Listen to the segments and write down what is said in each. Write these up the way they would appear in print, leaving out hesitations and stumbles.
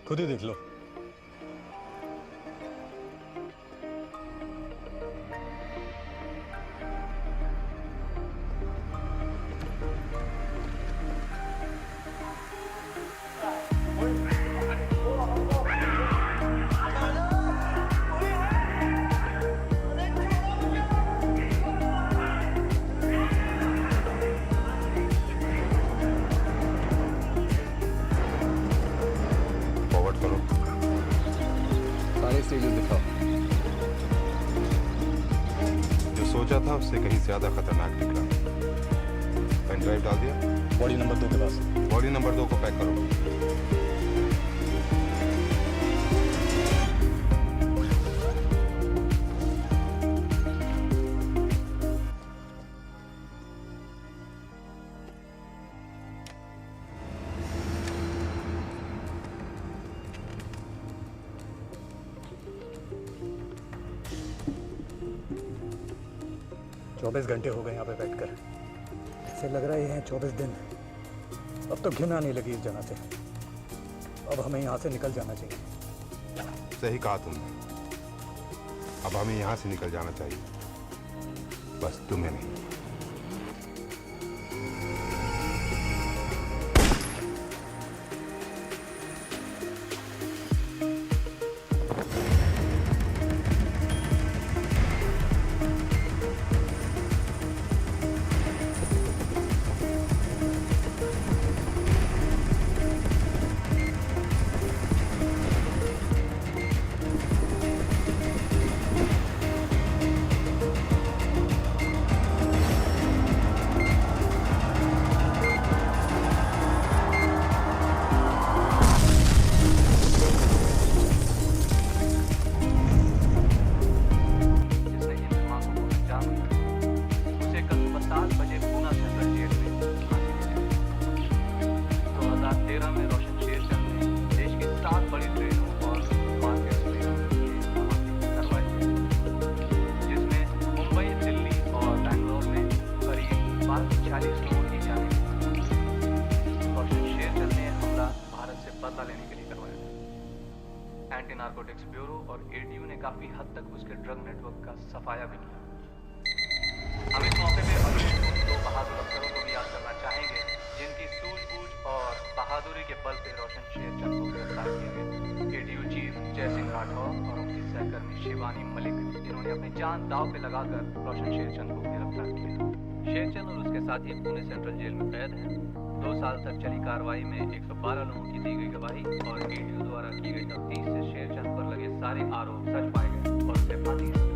खुद ही देख लो। फॉरवर्ड करो। सारे स्टेजेस दिखाओ। जो सोचा था उससे कहीं ज्यादा खतरनाक निकला। पेन ड्राइव डाल दिया? बॉडी नंबर 2 के पास। बॉडी नंबर 2 को पैक करो। चौबीस घंटे हो गए यहाँ पे बैठकर। ऐसे लग रहा है ये 24 दिन। अब तो घिन आने लगी इस जगह से। अब हमें यहाँ से निकल जाना चाहिए। सही कहा तुमने। अब हमें यहाँ से निकल जाना चाहिए, बस तुम्हें नहीं। एंटी नार्कोटिक्स ब्यूरो और एडीयू ने काफी हद तक उसके ड्रग नेटवर्क का सफाया भी किया। हम इस मौके पे उन दो बहादुर अफसरों को भी याद करना चाहेंगे जिनकी सूझबूझ और बहादुरी के बल पे रोशन शेरचंद को गिरफ्तार किया गया। एडीयू चीफ जय सिंह राठौर और उनकी सहकर्मी शिवानी मलिक, जिन्होंने अपनी जान दांव पे लगाकर रोशन शेरचंद को गिरफ्तार किया। शेरचंद और उसके साथी पुणे सेंट्रल जेल में कैद हैं। 2 साल तक चली कार्रवाई में 112 लोगों की दी गई गवाही और एडीयू द्वारा की गई तफ्तीश से शेरचंद पर लगे सारे आरोप सच पाए गए और उसे फांसी दी।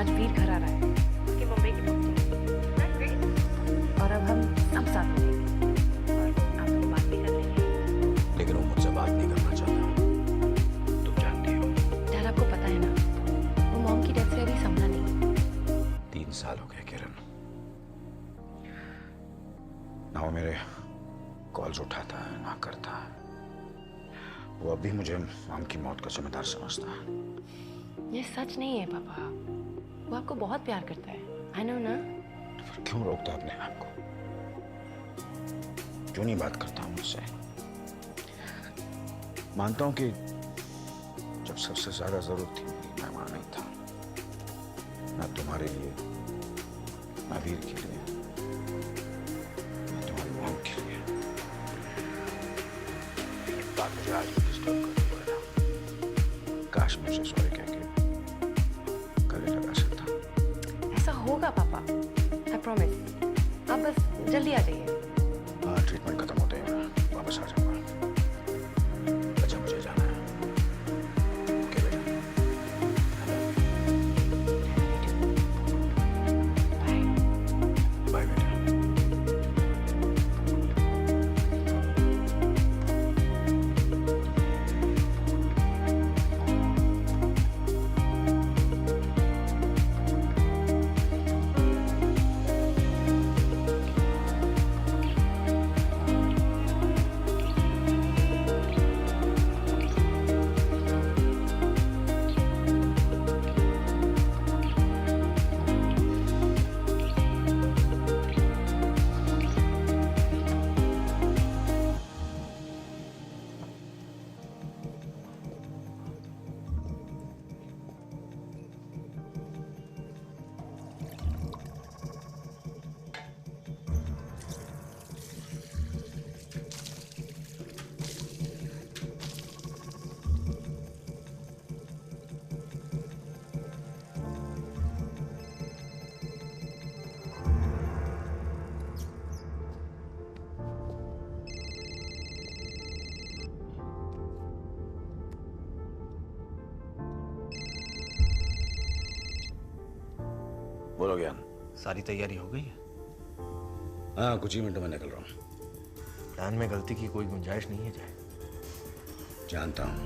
आज वीर घर आ रहा है, उसकी मुंबई की बुकिंग और अब हम सब साथ में रहेंगे और आप लोग बात भी कर लेंगे। लेकिन वो मुझसे बात नहीं करना चाहता, तुम जानती हो। डर आपको पता है ना, वो मॉम की डेथ से अभी संभला नहीं। 3 साल हो गए किरण, ना वो मेरे कॉल्स उठाता है ना करता है। वो अभी मुझे माम की मौत का जिम्मेदार समझता है। ये सच नहीं है पापा, वो आपको बहुत प्यार करता है, आई नो ना। तो फिर क्यों रोकता अपने आप को? क्यों नहीं बात करता मुझसे? मानता हूं कि जब सबसे ज्यादा जरूरत थी मेरी, मैं वहां नहीं था, ना तुम्हारे लिए, ना वीर के लिए, ना तुम्हारी मॉम के लिए। ये बात मुझे आज भी डिस्टर्ब करती है। काश मुझे सॉरी कह के गले लगा सकता। ऐसा होगा पापा, आई प्रॉमिस। आप बस जल्दी आ जाइए। हाँ, ट्रीटमेंट खत्म होते ही मैं वापस आ जाऊंगा। अच्छा, मुझे जाना है। ओके बेटा। बाय बेटा। बोलो ज्ञान। सारी तैयारी हो गई है? हाँ, कुछ ही मिनटों में निकल रहा हूँ। प्लान में गलती की कोई गुंजाइश नहीं है जय। जानता हूँ।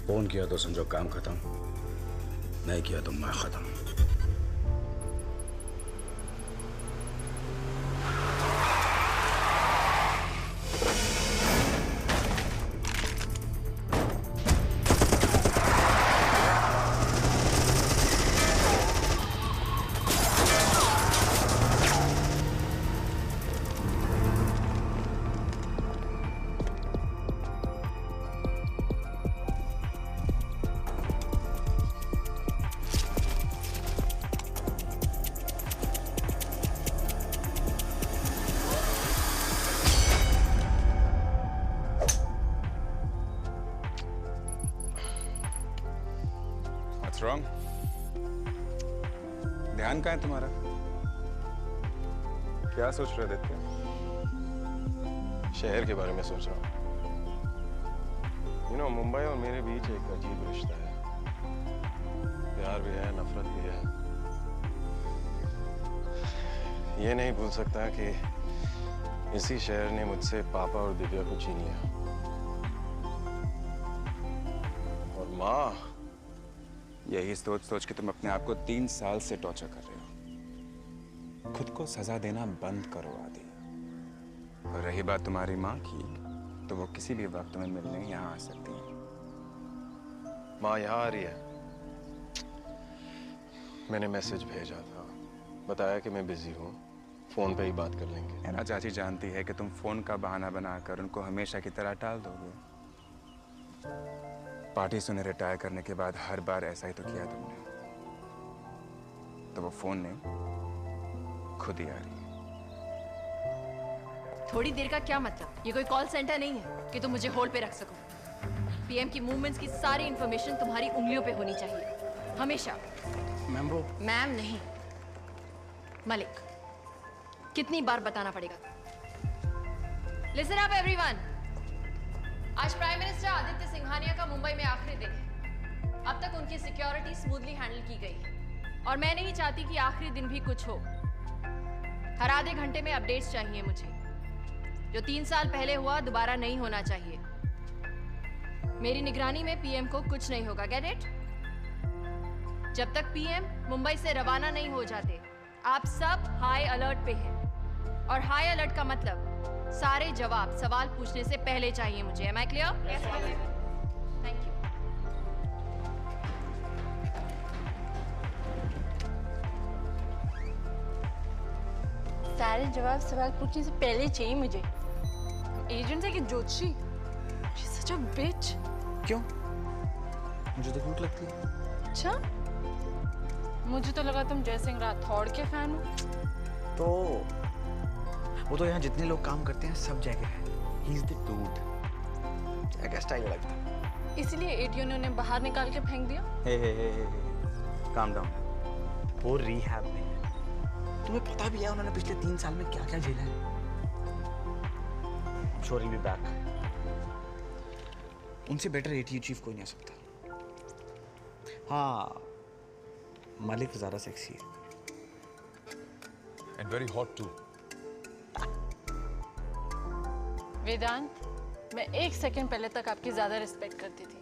फोन किया तो समझो काम खत्म, नहीं किया तो मैं खत्म। What's wrong? ध्यान कहाँ है तुम्हारा? क्या सोच रहे थे? शहर के बारे में सोच रहा हूँ। मुंबई और मेरे बीच एक अजीब रिश्ता है। प्यार भी है, नफरत भी है। ये नहीं भूल सकता कि इसी शहर ने मुझसे पापा और दिव्या को छीन लिया। और माँ। यही सोच सोच के तुम अपने आप को 3 साल से टॉर्चर कर रहे हो। खुद को सजा देना बंद करो आदि। और रही बात तुम्हारी माँ की, तो वो किसी भी वक्त तुम्हें मिलने यहाँ आ सकती है। माँ यहाँ आ रही है। मैंने मैसेज भेजा था, बताया कि मैं बिजी हूँ, फोन पे ही बात कर लेंगे। है ना, चाची जानती है कि तुम फोन का बहाना बनाकर उनको हमेशा की तरह टाल दोगे। पार्टी से उन्हें रिटायर करने के बाद हर बार ऐसा ही तो किया तुमने। तो वो फोन नहीं, खुद ही आ रही है। थोड़ी देर का क्या मतलब? ये कोई कॉल सेंटर नहीं है कि तुम मुझे होल्ड पे रख सको। पीएम की मूवमेंट्स की सारी इंफॉर्मेशन तुम्हारी उंगलियों पे होनी चाहिए, हमेशा। मैम वो मैम नहीं, मलिक। कितनी बार बताना पड़ेगा? Listen up everyone. आज प्राइम मिनिस्टर आदित्य सिंघानिया का मुंबई में आखिरी दिन है। अब तक उनकी सिक्योरिटी स्मूथली हैंडल की गई और मैं नहीं चाहती कि आखिरी दिन भी कुछ हो। हर आधे घंटे में अपडेट्स चाहिए मुझे। जो 3 साल पहले हुआ दोबारा नहीं होना चाहिए। मेरी निगरानी में पीएम को कुछ नहीं होगा, गेट इट? जब तक पीएम मुंबई से रवाना नहीं हो जाते, आप सब हाई अलर्ट पे हैं। और हाई अलर्ट का मतलब सारे जवाब सवाल पूछने से पहले चाहिए मुझे। Am I clear? Thank you. सारे जवाब सवाल पूछने से पहले चाहिए मुझे। एजेंट है कि ज्योतिषी? She's such a bitch। क्यों? मुझे तो क्यूट लगती है। अच्छा, मुझे तो लगा तुम जय सिंह राठौड़ के फैन हो। तो वो तो यहाँ जितने लोग काम करते हैं सब जगह है। He's the dude। क्या स्टाइल लगता है। इसलिए एटीओ ने उन्हें बाहर निकाल के फेंक दिया। हे काम डाउन। वो रिहैब में है। तुम्हें पता भी है उन्होंने पिछले 3 साल में क्या क्या झेला है। I'm sure he'll be back। उनसे बेटर एटीओ चीफ कोई नहीं आ सकता। हाँ, मलिक ज़्यादा सेक्सी है। And very hot too। वेदांत, मैं 1 सेकंड पहले तक आपकी ज्यादा रिस्पेक्ट करती थी।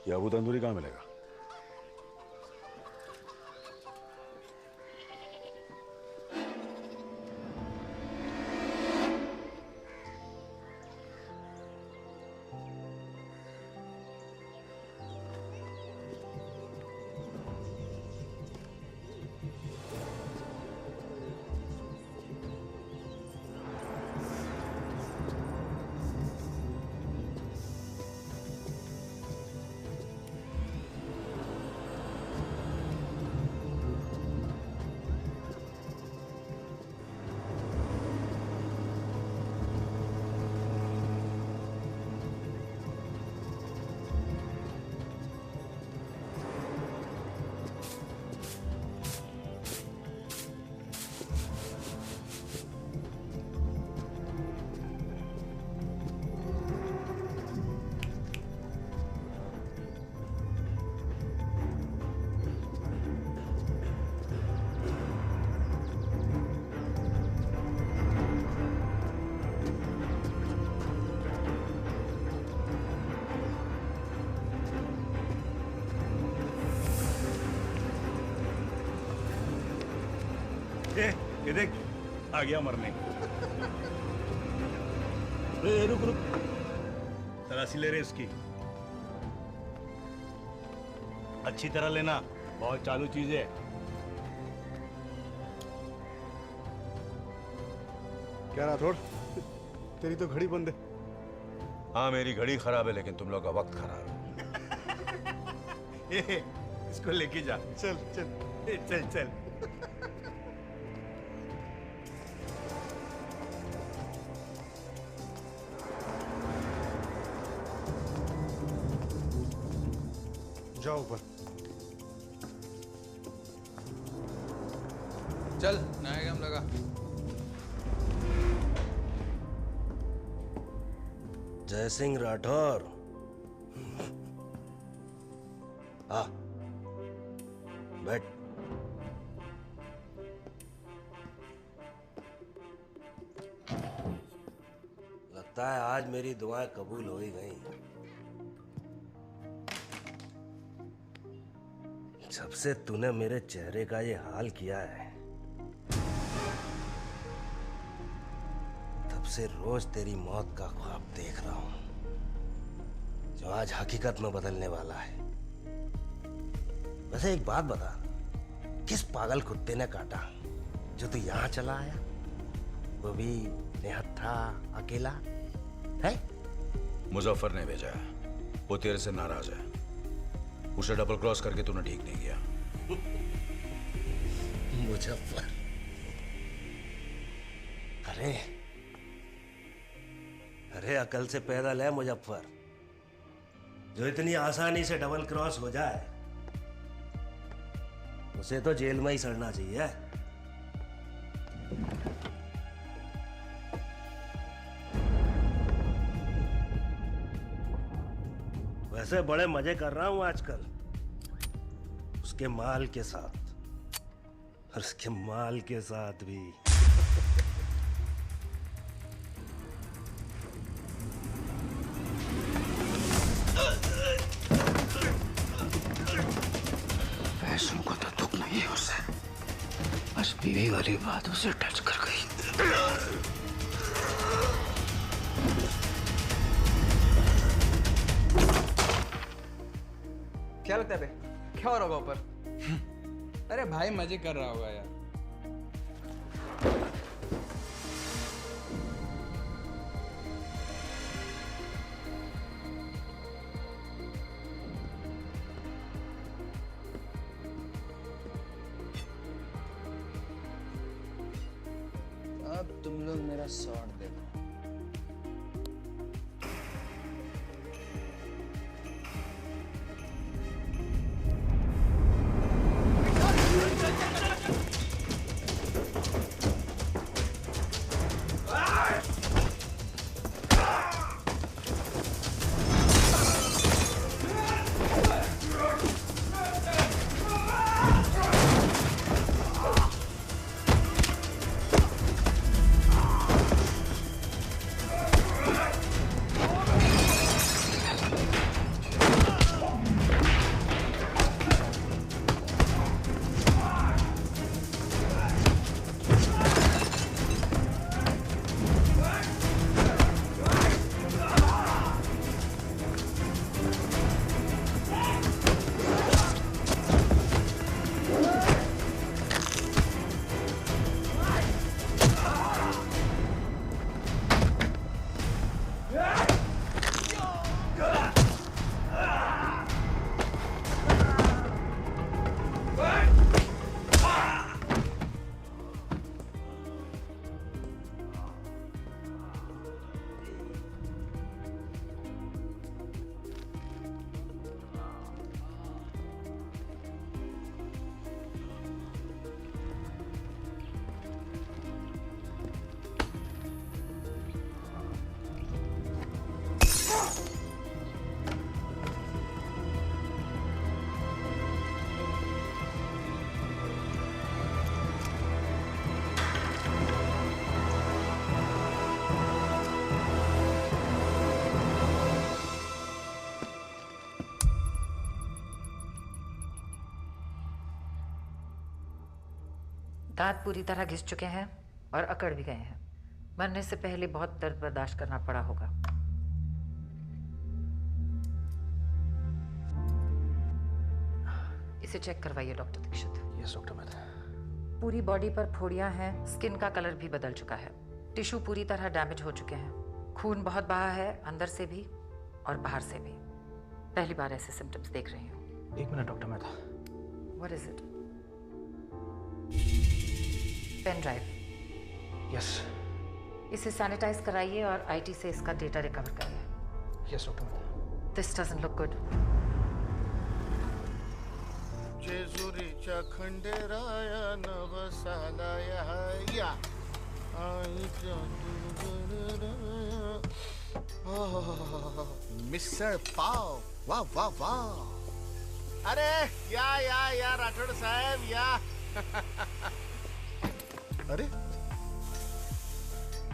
ये अबू तंदूरी कहाँ मिलेगा? ये देख, आ गया मरने। रुक रुक, तलाशी ले रहे इसकी। अच्छी तरह लेना, बहुत चालू चीज है। क्या राठौड़, तेरी तो घड़ी बंद है। हाँ, मेरी घड़ी खराब है लेकिन तुम लोग का वक्त खराब है। इसको लेके जा। चल चल चल चल। जाओ ऊपर। चल नया गेम लगा। जय सिंह राठौर। हाँ, बैठ। लगता है आज मेरी दुआएं कबूल हो ही गई। जब से तूने मेरे चेहरे का ये हाल किया है, तब से रोज तेरी मौत का ख्वाब देख रहा हूं, जो आज हकीकत में बदलने वाला है। वैसे एक बात बता, किस पागल कुत्ते ने काटा जो तू यहां चला आया, वो भी निहत्था अकेला है? मुजफ्फर ने भेजा है, वो तेरे से नाराज है। उसे डबल क्रॉस करके तूने ठीक नहीं किया। मुजफ्फर? अरे अरे अकल से पैदल है मुजफ्फर, जो इतनी आसानी से डबल क्रॉस हो जाए उसे तो जेल में ही सड़ना चाहिए। वैसे बड़े मजे कर रहा हूं आजकल उसके माल के साथ। और उसके माल के साथ भी। पैसों को तो दुख नहीं है उसे, बस बीवी वाली बात उसे टच कर गई। क्या लगता है बे? क्या हो रहा होगा ऊपर? अरे भाई मजे कर रहा होगा यार। अब तुम लोग मेरा शॉट देखो। दांत पूरी तरह घिस चुके हैं और अकड़ भी गए हैं। मरने से पहले बहुत दर्द बर्दाश्त करना पड़ा होगा। इसे चेक करवाइए doctor Dixit. Yes doctor Mehta. पूरी बॉडी पर फोड़ियां हैं, स्किन का कलर भी बदल चुका है, टिश्यू पूरी तरह डैमेज हो चुके हैं, खून बहुत बहा है, अंदर से भी और बाहर से भी। पहली बार ऐसे सिम्टम्स देख रही हूँ। एक minute doctor Mehta. What is it? Pen drive. Yes. इसे सैनिटाइज कराइए और आईटी से इसका डेटा रिकवर करिए। Yes doctor Mehta. This doesn't look good. जेजुरीच्या खंडेराया नवसालाया या मिसळ पाव, वाह वाह वाह। अरे या राठोड साहेब या। अरे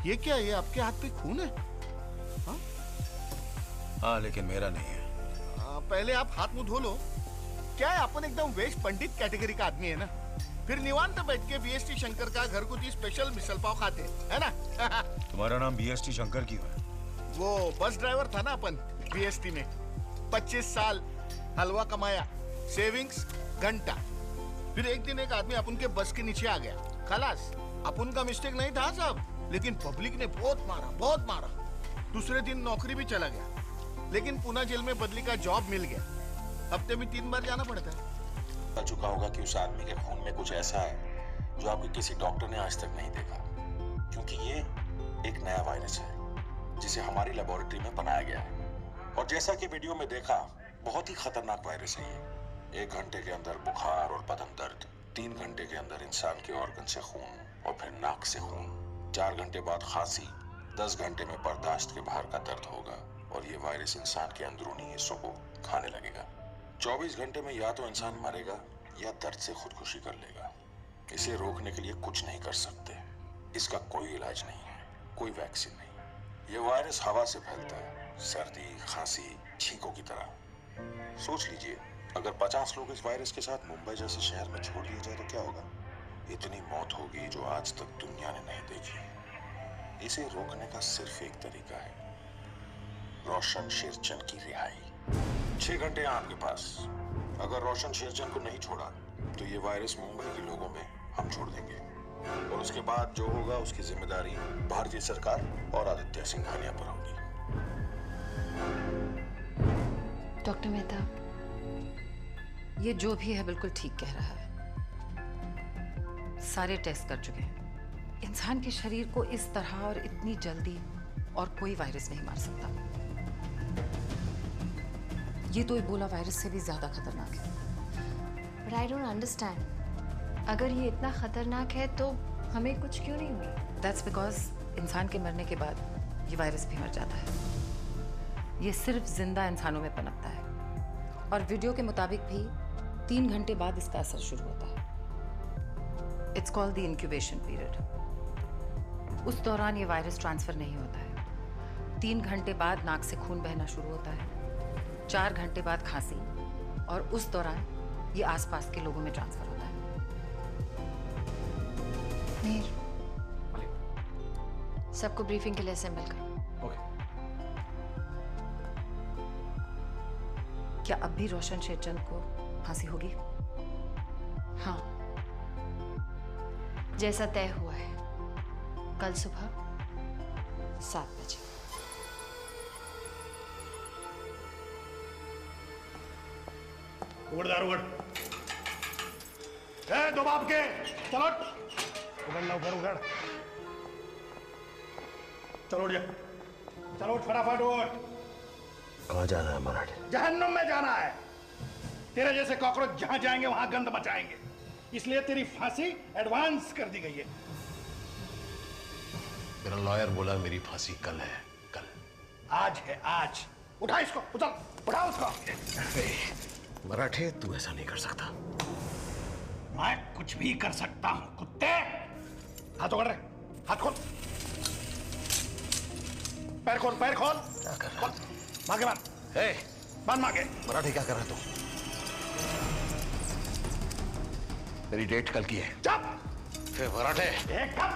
ये क्या, ये आपके हाथ पे खून है? हाँ लेकिन मेरा नहीं है। पहले आप हाथ मुंह धो लो। क्या है, अपन एकदम वेज पंडित कैटेगरी का आदमी है ना, फिर निवांत बैठ के बीएसटी शंकर का घरगुती स्पेशल मिसल पाव खाते है ना। तुम्हारा नाम बीएसटी शंकर क्यों है? वो बस ड्राइवर था ना अपन बीएसटी में, 25 साल हलवा कमाया, सेविंग्स घंटा। फिर एक दिन एक आदमी अपन के बस के नीचे आ गया, खलास। अपन का मिस्टेक नहीं था सब, लेकिन पब्लिक ने बहुत मारा। दूसरे दिन नौकरी भी चला गया, लेकिन पुणे जेल में बदली का जॉब मिल गया। हफ्ते में 3 बार जाना पड़ता है। पता चुका होगा कि उस आदमी के खून में कुछ ऐसा है जो आपके किसी डॉक्टर ने आज तक नहीं देखा, क्योंकि ये एक नया वायरस है जिसे हमारी लेबोरेटरी में बनाया गया है। और जैसा कि वीडियो में देखा, बहुत ही खतरनाक वायरस है ये। 1 घंटे के अंदर बुखार और बदन दर्द, 3 घंटे के अंदर इंसान के ऑर्गन से खून और फिर नाक से खून, 4 घंटे बाद खांसी, 10 घंटे में बर्दाश्त के बाहर का दर्द होगा और ये वायरस इंसान के अंदरूनी हिस्सों को खाने लगेगा। 24 घंटे में या तो इंसान मरेगा या दर्द से खुदकुशी कर लेगा। इसे रोकने के लिए कुछ नहीं कर सकते। इसका कोई इलाज नहीं है, कोई वैक्सीन नहीं। ये वायरस हवा से फैलता है, सर्दी, खांसी, छींकों की तरह। सोच लीजिए, अगर 50 लोग इस वायरस के साथ मुंबई जैसे शहर में छोड़ दिए जाए तो क्या होगा? इतनी मौत होगी जो आज तक दुनिया ने नहीं देखी। इसे रोकने का सिर्फ एक तरीका है, रोशन शेरचंद की रिहाई। 6 घंटे हैं आपके पास। अगर रोशन शेरचंद को नहीं छोड़ा तो ये वायरस मुंबई के लोगों में हम छोड़ देंगे, और उसके बाद जो होगा उसकी जिम्मेदारी भारतीय सरकार और आदित्य सिंघानिया पर होगी। डॉक्टर मेहता, ये जो भी है बिल्कुल ठीक कह रहा है। सारे टेस्ट कर चुके हैं। इंसान के शरीर को इस तरह और इतनी जल्दी और कोई वायरस नहीं मार सकता। ये तो इबोला वायरस से भी ज्यादा खतरनाक है। बट आई डोंट अंडरस्टैंड, अगर ये इतना खतरनाक है तो हमें कुछ क्यों नहीं हुई? दैट्स बिकॉज इंसान के मरने के बाद ये वायरस भी मर जाता है। ये सिर्फ जिंदा इंसानों में पनपता है, और वीडियो के मुताबिक भी 3 घंटे बाद इसका असर शुरू होता है। It's called the incubation period. उस दौरान ये वायरस ट्रांसफर नहीं होता है। 3 घंटे बाद नाक से खून बहना शुरू होता है, 4 घंटे बाद खांसी, और उस दौरान ये आसपास के लोगों में ट्रांसफर होता है। मीर, सबको ब्रीफिंग के लिए असेंबल करो। क्या अब भी रोशन शेरचंद को फांसी होगी? हाँ, जैसा तय हुआ है, कल सुबह 7 बजे। उगड़ दार उगड़। दो बाप के, चलो उगड़ ना, उगड़ उगड़। चलो उठ जा, चलो उठ, फटाफट उठ। कहाँ जाना है मराठे? जहन्नुम में जाना है। तेरे जैसे कॉकरोच जहां जाएंगे वहां गंद मचाएंगे, इसलिए तेरी फांसी एडवांस कर दी गई है। मेरा लॉयर बोला मेरी फांसी कल है, कल। आज है, आज। उठा इसको, उठा उसको। मराठे, तू ऐसा नहीं कर सकता। मैं कुछ भी कर सकता हूं, कुत्ते। हाथ पकड़ रहे, हाथ खोल, पैर खोल, पैर खोल। क्या कर रहा है? मागे बांध, बांध मागे। मराठे, क्या कर रहा है तू? मेरी डेट कल की है। चुप। फिर मराठे, एक कप,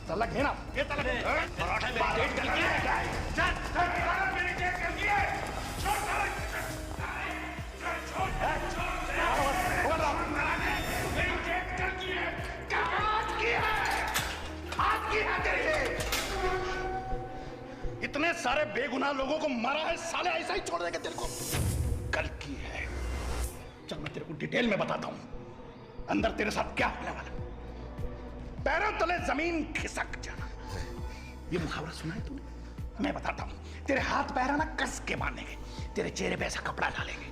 तलक घेना, ये तलक। मराठे, मेरी डेट कल की है। चल, मेरी डेट कल की है। इतने सारे बेगुनाह लोगों को मारा है, साले ऐसा ही छोड़ देंगे तेरे को? कल की है। चल मैं तेरे को डिटेल में बताता हूं अंदर तेरे साथ क्या होने वाला। पैरों तले जमीन खिसक जाना, ये मुहावरा सुना है तूने? मैं बताता हूं। तेरे हाथ पैर ना कस के बांधेंगे, तेरे चेहरे पे ऐसा कपड़ा डालेंगे,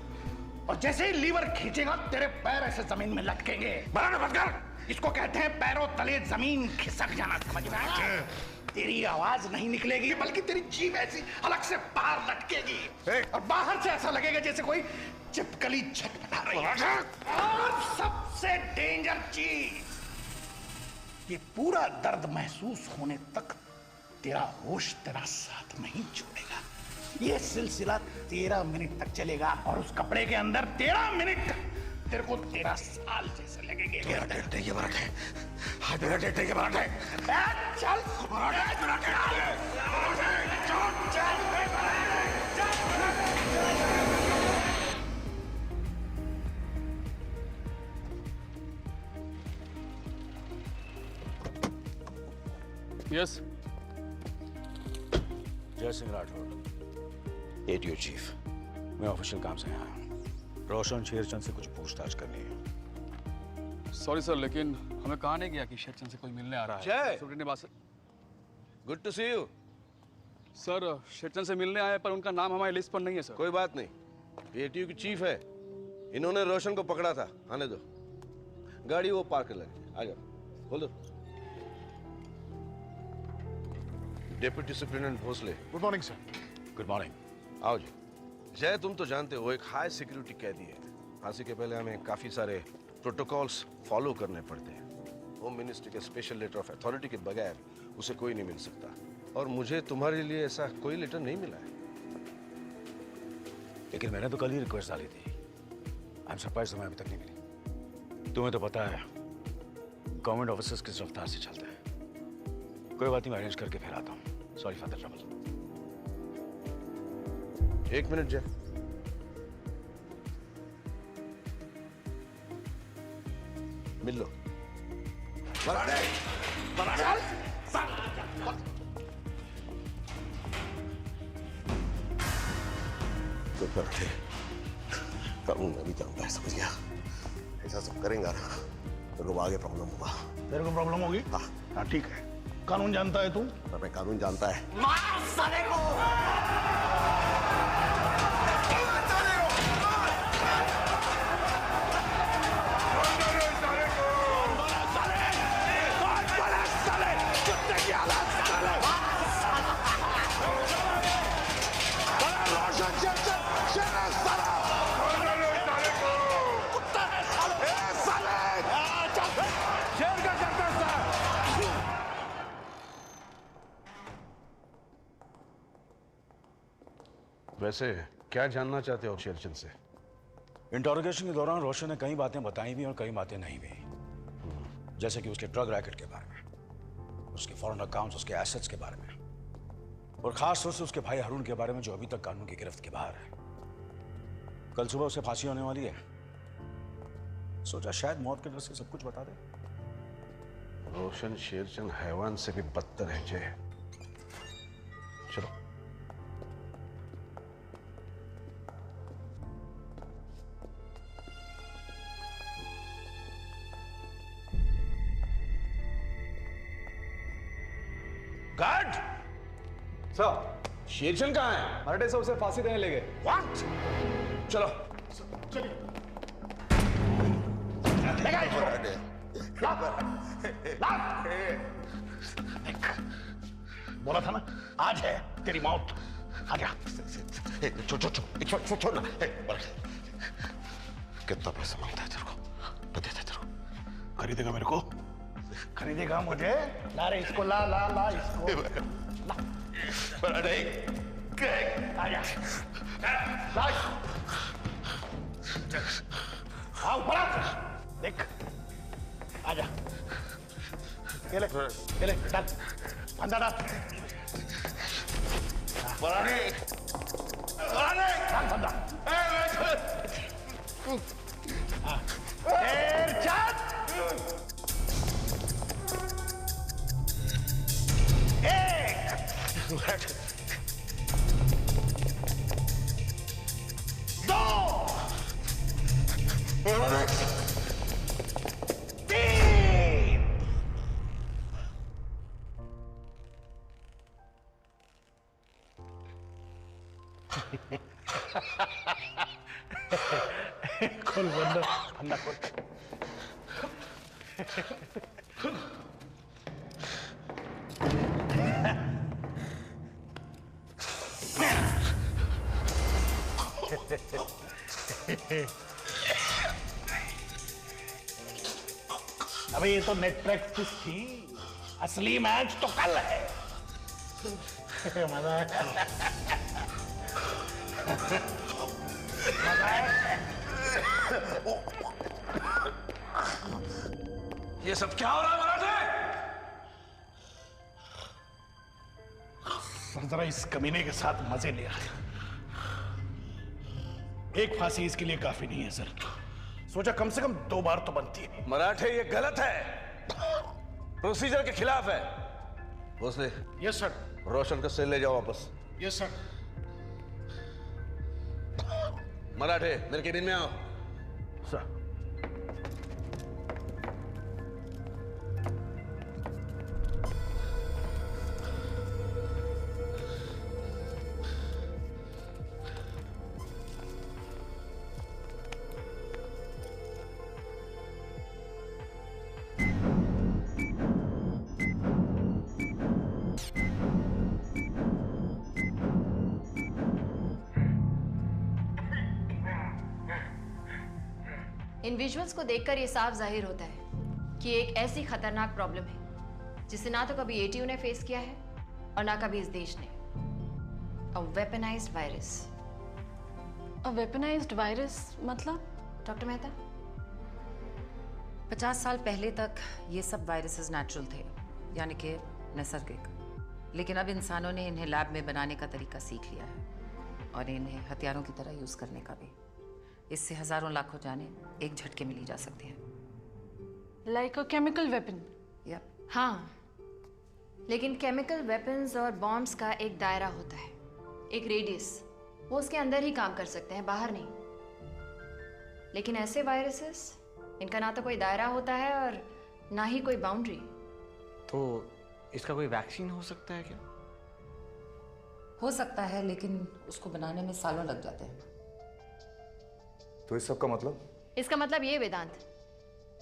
और जैसे ही लीवर खींचेगा तेरे पैर ऐसे जमीन में लटकेंगे। बराबर बंद कर। इसको कहते हैं पैरों तले जमीन खिसक जाना, समझ में आया? तेरी आवाज नहीं निकलेगी, बल्कि तेरी जीभ ऐसी अलग से बाहर लटकेगी, और बाहर से ऐसा लगेगा जैसे कोई चिपकली छटपटा रही है। और सबसे डेंजर चीज, ये पूरा दर्द महसूस होने तक तेरा होश तेरा साथ नहीं छोड़ेगा। ये सिलसिला 13 मिनट तक चलेगा, और उस कपड़े के अंदर 13 मिनट तेरे को 13 साल जैसे लगेंगे। मेरा डेट नहीं है मराठे, हाँ मेरा डेट नहीं है मराठे। चल यस। जय सिंह राठौर, एटीओ चीफ। मैं ऑफिशियल काम से आया हूँ। रोशन शेरचंद से कुछ पूछताछ करनी है। सॉरी सर, लेकिन हमें कहा नहीं गया कि शेरचंद से कोई मिलने आ रहा है। Jay, superintendent good to see you. Sir, Sherchand से मिलने आए पर उनका नाम हमारी लिस्ट पर नहीं है सर। कोई बात नहीं, एटीयू की चीफ है, इन्होंने रोशन को पकड़ा था। आने दो, गाड़ी वो पार्क कर लगी। आ जाओ, खोल दो। Deputy superintendent Bhosle. Good morning sir. Good morning. आओ जी। जय, तुम तो जानते हो एक हाई सिक्योरिटी कैदी है। फांसी के पहले हमें काफी सारे प्रोटोकॉल्स फॉलो करने पड़ते हैं। होम मिनिस्ट्री के स्पेशल लेटर ऑफ अथॉरिटी के बगैर उसे कोई नहीं मिल सकता, और मुझे तुम्हारे लिए ऐसा कोई लेटर नहीं मिला है। लेकिन मैंने तो कल ही रिक्वेस्ट डाली थी। आई एम सरप्राइज तुम्हें अभी तक नहीं मिली। तुम्हें तो पता है गवर्नमेंट ऑफिसर्स किस रफ्तार से चलते हैं। कोई बात नहीं, मैं अरेंज करके फिर आता हूँ। Sorry for the trouble. 1 minute जय। मिल लो। तो करते कानून मैं भी जानता है, समझ गया। ऐसा सब करेंगे ना तो आगे प्रॉब्लम होगा। तेरे को प्रॉब्लम होगी? हाँ ठीक है। कानून जानता है तू? मैं कानून जानता है। मार साले को! वैसे क्या जानना चाहते हो शेरचंद से? इंटरोगेशन के दौरान रोशन ने कई बातें बताई भी और कई बातें नहीं भी। जैसे कि उसके ड्रग रैकेट के बारे में, उसके फॉरेन अकाउंट्स, उसके एसेट्स के बारे में, और खास तौर से उसके भाई हारून के बारे में जो अभी तक कानून की गिरफ्त के बाहर है। कल सुबह उसे फांसी होने वाली है। सोचा शायद मौत के डर से सब कुछ बता दे। रोशन शेरचंद हैवान से भी बदतर है जय। चलो। गार्ड! सर, शेरचंद कहाँ है? मराठे से उसे फांसी देने ले गए। What? चलो। चलिए। लगा इसको। बोला था ना, आज है तेरी मौत। आ जा। छोड़ ना। कितना पैसा मांगता है तेरे को? मैं देता तेरे को। खरीदेगा मेरे को? खरीदेगा मुझे? ला रे इसको, ला ला ला इसको। ला। आजा। ला। आओ बड़ा। देख। आजा। ये ले, डाल। अंदर डाल। बराने। डाल बंदा। शेरचंद! खोल बंदा, बंदा खोल। अबे ये तो नेट प्रैक्टिस थी, असली मैच तो कल है। मजा है। ये सब क्या हो रहा है मराठे? जरा इस कमीने के साथ मजे ले रहे। एक फांसी इसके लिए काफी नहीं है सर। सोचा कम से कम 2 बार तो बनती है। मराठे ये गलत है, प्रोसीजर के खिलाफ है। भोसले। Yes sir. रोशन को सेल ले जाओ वापस। Yes sir. मराठे मेरे केबिन में आओ। सर। इन विजुअल्स को देखकर ये साफ जाहिर होता है कि एक ऐसी खतरनाक प्रॉब्लम है जिसे ना तो कभी एटीयू ने फेस किया है और ना कभी इस देश ने। अ वेपनाइज्ड वायरस। अ वेपनाइज्ड वायरस मतलब? डॉक्टर मेहता, 50 साल पहले तक ये सब वायरसेस नेचुरल थे, यानी कि नैसर्गिक। लेकिन अब इंसानों ने इन्हें लैब में बनाने का तरीका सीख लिया है और इन्हें हथियारों की तरह यूज करने का भी। इससे हजारों लाखों जाने एक झटके में ली जा सकती हैं। Like a chemical weapon? हाँ, लेकिन केमिकल वेपन्स और बॉम्ब्स का एक दायरा होता है, एक रेडियस। वो उसके अंदर ही काम कर सकते हैं, बाहर नहीं। लेकिन ऐसे वायरसेस, इनका ना तो कोई दायरा होता है और ना ही कोई बाउंड्री। तो इसका कोई वैक्सीन हो सकता है क्या? हो सकता है, लेकिन उसको बनाने में सालों लग जाते हैं। तो इस सब का मतलब? इसका मतलब ये वेदांत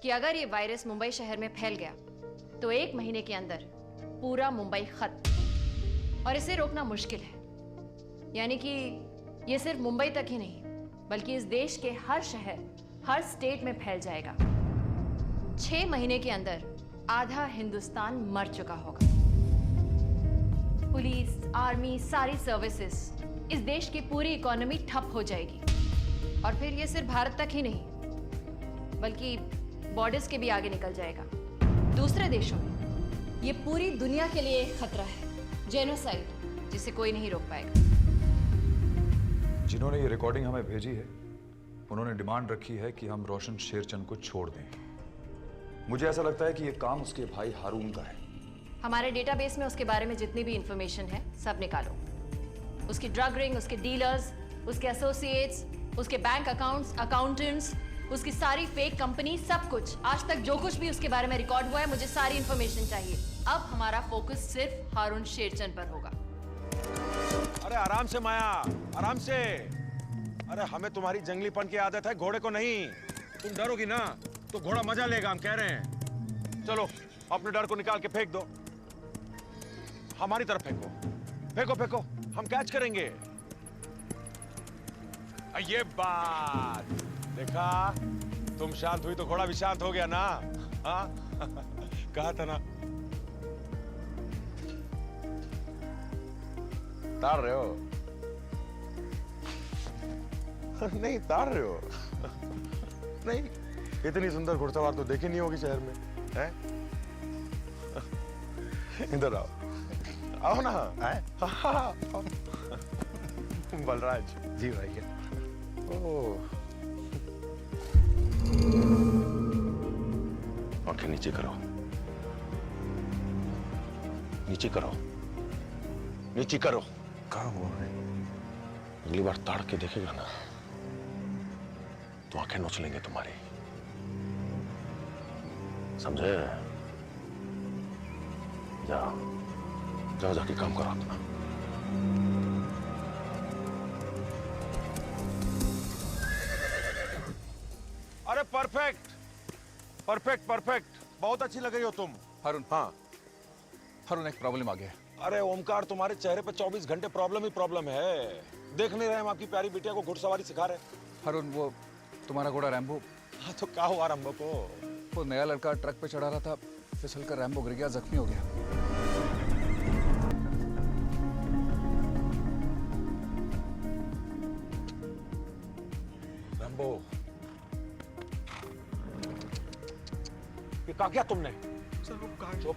कि अगर ये वायरस मुंबई शहर में फैल गया तो 1 महीने के अंदर पूरा मुंबई खत्म। और इसे रोकना मुश्किल है। यानी कि ये सिर्फ मुंबई तक ही नहीं, बल्कि इस देश के हर शहर, हर स्टेट में फैल जाएगा। 6 महीने के अंदर आधा हिंदुस्तान मर चुका होगा। पुलिस, आर्मी, सारी सर्विसेज, इस देश की पूरी इकोनॉमी ठप हो जाएगी। और फिर ये सिर्फ भारत तक ही नहीं, बल्कि बॉर्डर्स के भी आगे निकल जाएगा, दूसरे देशों में। ये पूरी दुनिया के लिए एक खतरा है, जेनोसाइड, जिसे कोई नहीं रोक पाएगा। जिन्होंने ये रिकॉर्डिंग हमें भेजी है, उन्होंने डिमांड रखी है कि हम रोशन शेरचंद को छोड़ दें। मुझे ऐसा लगता है कि ये काम उसके भाई हारून का है। हमारे डेटाबेस में उसके बारे में जितनी भी इंफॉर्मेशन है, सब निकालो। उसकी ड्रग रिंग, उसके डीलर्स, उसके एसोसिएट्स, उसके बैंक अकाउंट्स, अकाउंटेंट्स, उसकी सारी फेक कंपनी, सब कुछ। आज तक जो कुछ भी उसके बारे में रिकॉर्ड हुआ है, मुझे सारी इंफॉर्मेशन चाहिए। अब हमारा फोकस सिर्फ हारून शेरचंद पर होगा। अरे आराम से माया, आराम से। अरे हमें तुम्हारी जंगलीपन की आदत है, घोड़े को नहीं। तुम डरोगी ना तो घोड़ा मजा लेगा, हम कह रहे हैं। चलो अपने डर को निकाल के फेंक दो, हमारी तरफ फेंको, फेंको फेंको, हम कैच करेंगे। ये बात देखा, तुम शांत हुई तो घोड़ा भी शांत हो गया ना। हाँ कहा था ना। तार रहे हो? नहीं तार रहे हो? नहीं, इतनी सुंदर घुड़सवार तो देखी नहीं होगी शहर में, हैं? इधर आओ, आओ ना। आओ। बलराज जी भाई। आंखें नीचे करो, नीचे करो, नीचे करो। कहाँ हुआ है? अगली बार ताड़ के देखेगा ना तो आंखें नोच लेंगे तुम्हारी, समझे? जाओ जाओ, जाके काम करो अपना। अरे परफेक्ट परफेक्ट परफेक्ट, बहुत अच्छी लग रही हो तुम। हारून। हाँ हारून, एक प्रॉब्लम आ गया। अरे ओमकार, तुम्हारे चेहरे पे 24 घंटे प्रॉब्लम ही प्रॉब्लम है। देख नहीं रहे हम आपकी प्यारी बिटिया को घुड़सवारी सिखा रहे। हारून, वो तुम्हारा घोड़ा रैम्बो। हाँ तो क्या हुआ रैम्बो को? वो नया लड़का ट्रक पे चढ़ा रहा था, फिसल कर रैम्बो गिर गया, जख्मी हो गया। रैम्बो, ये क्या किया तुमने? चुप।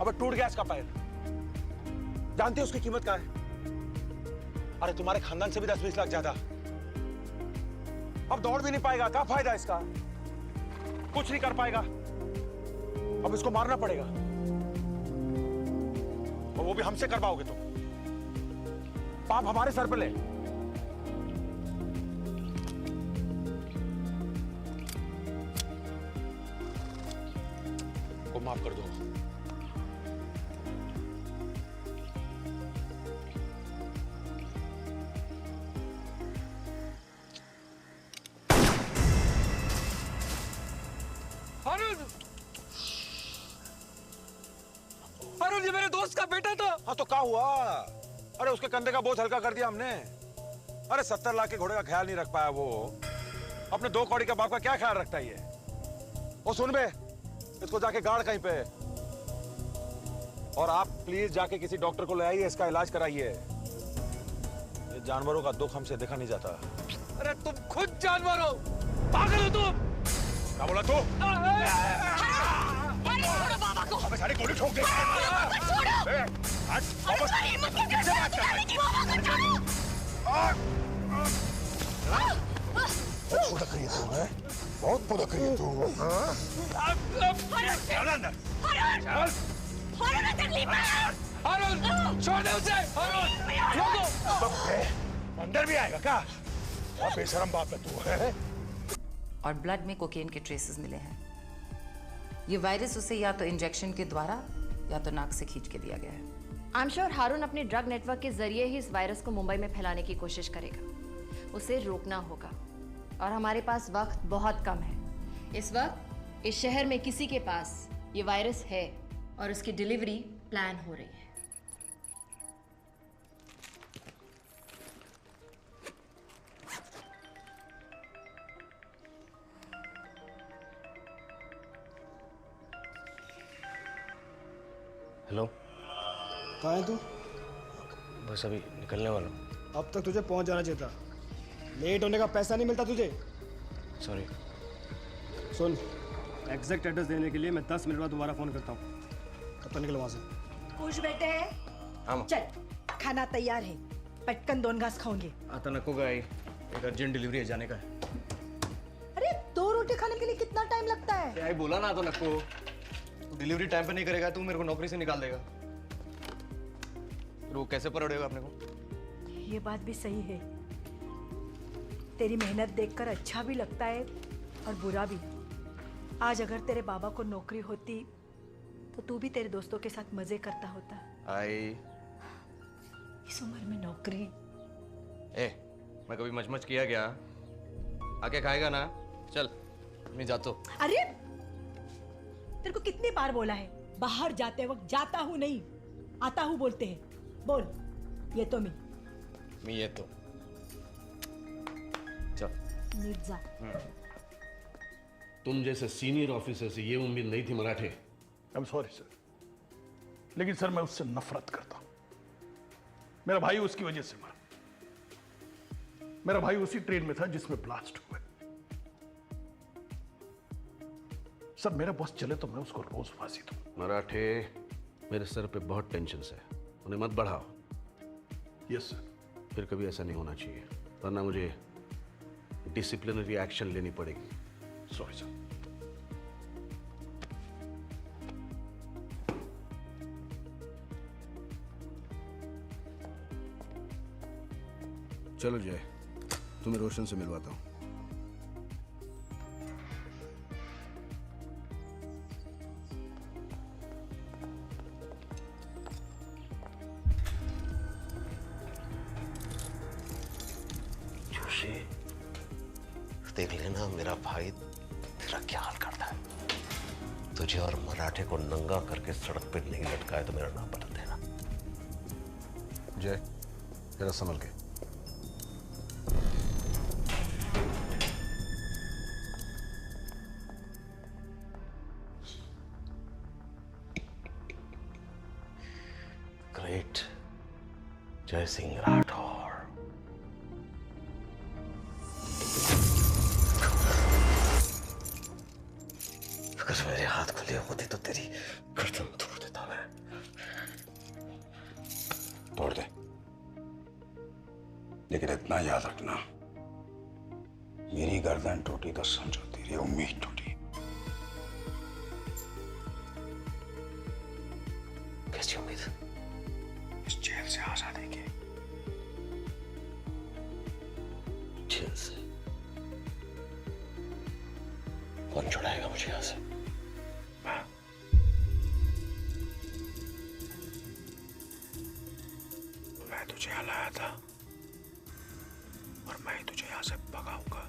अबे टूट गया इसका पैर। जानते हो उसकी कीमत क्या है? अरे तुम्हारे खानदान से भी 10-20 लाख ज्यादा। अब दौड़ भी नहीं पाएगा, क्या फायदा इसका? कुछ नहीं कर पाएगा। अब इसको मारना पड़ेगा, और वो भी हमसे करवाओगे तुम। पाप हमारे सर पे ले। को माफ कर दो। हारून, ये मेरे दोस्त का बेटा था। हाँ तो क्या हुआ? अरे उसके कंधे का बोझ हल्का कर दिया हमने। अरे 70 लाख के घोड़े का ख्याल नहीं रख पाया वो, अपने 2 कौड़ी के बाप का क्या ख्याल रखता है ये? ओ सुन बे, इसको जाके गाड़ कहीं पे। और आप प्लीज जाके किसी डॉक्टर को ले आइए, इसका इलाज कराइए। ये जानवरों का दुख हमसे देखा नहीं जाता। अरे तुम खुद जानवर हो, पागल हो तुम। क्या बोला तू? बाबा को अबे सारी गोली ठोक दे। फुदक रही है तू, है? बहुत फुदक रही है तू। छोड़ दे उसे। अंदर भी आएगा क्या? और बेशरम बाप है तू, है? और ब्लड में कोकेन के ट्रेसेस मिले हैं। ये वायरस उसे या तो इंजेक्शन के द्वारा या तो नाक से खींच के दिया गया है। आई एम श्योर हारून अपने ड्रग नेटवर्क के जरिए ही इस वायरस को मुंबई में फैलाने की कोशिश करेगा। उसे रोकना होगा और हमारे पास वक्त बहुत कम है। इस वक्त इस शहर में किसी के पास ये वायरस है और उसकी डिलीवरी प्लान हो रही है। हेलो, कहाँ है तू? बस अभी निकलने वाला हूँ। अब तक तुझे पहुंच जाना चाहिए था। लेट होने का पैसा नहीं मिलता तुझे। सॉरी। सुन, एग्जैक्ट एड्रेस देने के लिए मैं 10 मिनट बाद दोबारा फोन करता हूँ। कब तक निकल वहाँ से? खुश बैठे हैं? हाँ। चल, खाना तैयार है। पटकन 2 घास खाओगे। आता नको गाई, एक अर्जेंट डिलीवरी है, जाने का है। अरे 2 रोटी खाने के लिए कितना टाइम लगता है? क्या बोला ना, तो नको। तू डिलीवरी टाइम पे नहीं करेगा, तू मेरे को नौकरी से निकाल देगा। फिर वो कैसे पकड़ेगा अपने को? ये बात भी सही है। तेरी मेहनत देखकर अच्छा भी लगता है और बुरा भी। आज अगर तेरे बाबा को नौकरी होती तो तू भी तेरे दोस्तों के साथ मजे करता होता। इस उम्र में नौकरी। मैं कभी मचमच किया क्या? आके खाएगा ना? चल मैं जाता हूँ। अरे तेरे को कितनी बार बोला है, बाहर जाते वक्त जाता हूँ नहीं आता हूँ बोलते हैं। बोल, ये तो मैं ये तो चल मिर्जा। तुम जैसे सीनियर ऑफिसर से ये उम्मीद नहीं थी मराठे। आई एम सॉरी सर, लेकिन सर मैं उससे नफरत करता हूं। मेरा भाई उसकी वजह से मरा। मेरा भाई उसी ट्रेन में था जिसमें ब्लास्ट हुआ। सर मेरा बॉस चले तो मैं उसको रोज फांसी दूं। मराठे, मेरे सर पे बहुत टेंशन है, उन्हें मत बढ़ाओ। Yes sir. फिर कभी ऐसा नहीं होना चाहिए, वरना मुझे डिसिप्लिनरी एक्शन लेनी पड़ेगी। Sorry sir. चलो जय, तुम्हें रोशन से मिलवाता हूँ। जोशी, देख लेना मेरा भाई तेरा क्या हाल करता है। तुझे और मराठे को नंगा करके सड़क पे नहीं लटकाए तो मेरा नाम बदल देना। जय, जरा संभल के। ग्रेट जय सिंह राठौर। अगर मेरे हाथ खुले होते तो तेरी गर्दन तोड़ देता मैं। तोड़ दे, लेकिन इतना याद रखना, मेरी गर्दन टूटी तो समझो तेरी उम्मीद टूटी। कैसी उम्मीद? इस जेल से आजादी की। जेल से? कौन छुड़ाएगा मुझे यहाँ से? मैं तुझे यहाँ लाया था और मैं तुझे यहाँ से भगाऊंगा।